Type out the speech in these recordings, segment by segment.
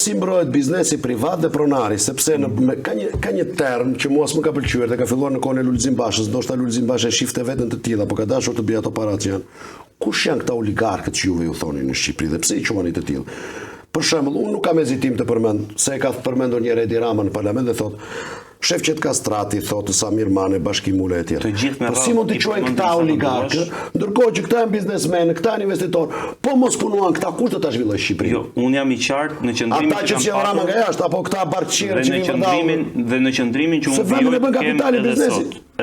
Si mbrohet biznesi privat dhe pronari, sepse ka një term që mua s'më ka pëlqyer dhe ka filluar në kohën e Lulzim Bashës, ndoshta Lulzim Basha e shifte veten të tillë apo ka dashur të bëjë ato paratë që janë. Kush janë këta oligarkët që juve ju thoni në Shqipëri dhe pse i quani të tillë? Për shembull, unë nuk kam hezitim të përmend, se e ka përmendur një Edi Rama në parlament dhe thotë Shefqet Kastrati, thotë Samir Mane, Bashki Mule e tjerë. Por si mund të quajnë këta oligarkë, ndërkohë që këta janë biznesmenë, këta janë investitorë, po mos punuan këta, kush do ta zhvillojë Shqipërinë? Jo, unë jam i qartë në qëndrimin ata që janë Rama nga jashtë apo këta barqirë që dhe në qëndrimin që unë kem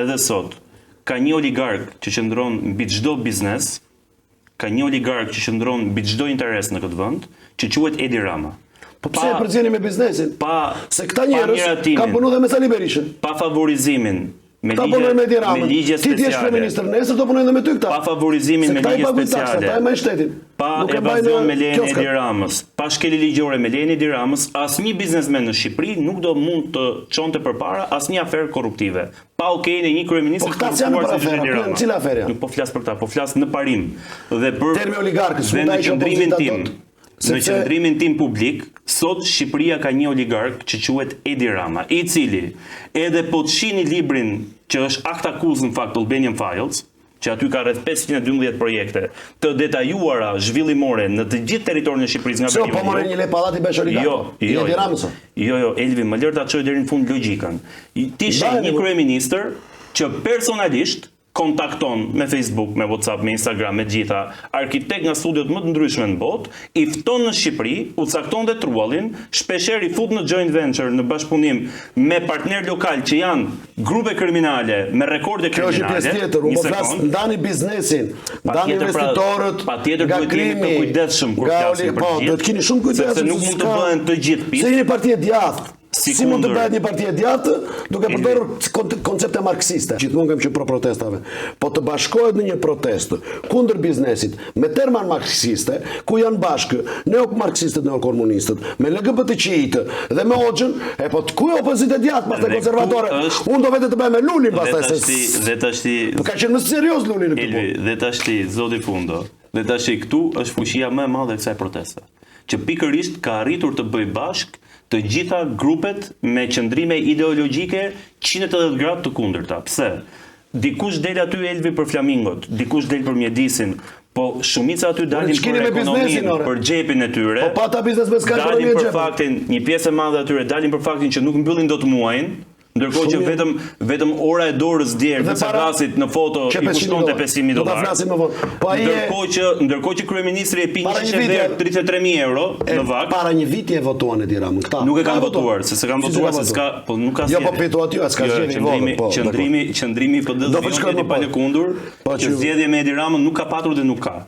edhe sot. Ka një oligark që qëndron mbi çdo biznes, ka një oligark që qëndron mbi çdo interes në këtë vend, që quhet Edi Rama. Po pse e përzieni me biznesin? Se këta njerëz kanë punuar dhe me Sali Berishën. Pa favorizimin me ligje speciale. Ti je kryeministër, nesër do punojnë me ty këta. Pa favorizimin me ligje speciale. Pa me shtetin. Pa evazion me lejen e Edi Ramës, pa shkelje ligjore me lejen e Edi Ramës, asnjë biznesmen në Shqipëri nuk do mund të çonte përpara asnjë aferë korruptive. Pa okein e një kryeministri të korruptuar si Edi Rama. Cila aferë? Nuk po flas për këtë, po flas në parim. Dhe për termi oligarkës, në qendrimin tim. Në qendrimin tim publik, sot Shqipëria ka një oligark që quhet Edi Rama, i cili edhe po të shihni librin që është akt akuz në fakt Albanian Files, që aty ka rreth 512 projekte të detajuara zhvillimore në të gjithë territorin e Shqipërisë nga Berlini. Po morën një lek pallati bash oligark. Edi Rama. Jo, Elvi, më lër ta çoj deri në fund logjikën. Ti je një kryeministër që personalisht kontakton me Facebook, me WhatsApp, me Instagram, me gjitha arkitekt nga studiot më të ndryshme në botë, i fton në Shqipëri, u cakton dhe truallin, shpeshherë i fut në joint venture, në bashkëpunim me partner lokal që janë grupe kriminale me rekorde kriminale. Kjo është pjesë tjetër, unë po flas ndani biznesin, ndani investitorët, nga krimi, po, do të keni shumë kujdes se nuk mund të bëhen të gjithë pistë. Se jeni parti e djathtë. Si mund të bëhet një parti e djathtë duke përdorur koncepte marksiste. Gjithmonë kam që pro protestave. Po të bashkohet në një protestë kundër biznesit me terma marksiste, ku janë bashkë neomarksistët, neokomunistët, me LGBT-qitë dhe me Hoxhën, po ku e opozita e djathtë, pastaj konservatore. Unë do vetë të bëj me Lulin pastaj se. Dhe tash po ka qenë më serioz Luli në këtë. Dhe tash zoti Fundo. Dhe tash këtu është fuqia më e madhe e kësaj proteste, që pikërisht ka arritur të bëjë bashkë të gjitha grupet me qëndrime ideologjike 180 gradë të kundërta. Pse? Dikush del aty Elvi për flamingot, dikush del për mjedisin, po shumica aty dalin për ekonominë, për xhepin e tyre. Po pa ta biznes me ska dalin për faktin, një pjesë e madhe atyre dalin për faktin që nuk mbyllin dot muajin. Ndërkohë që vetëm ora e dorës djerë në Sagasit në foto i kushtonte $500,000. Do ta flasim më vonë. Po ndërkohë që kryeministri e pi 133.000 euro në vakt. Para një viti e votuan Edi Ramën këta. Nuk e kanë votuar, se s'e kanë votuar se s'ka, po nuk ka zgjedhje. Jo, po fitu aty, s'ka zgjedhje. Qëndrimi i PD-s do të shkojë pa lëkundur. Që zgjedhje me Edi Ramën nuk ka patur dhe nuk ka.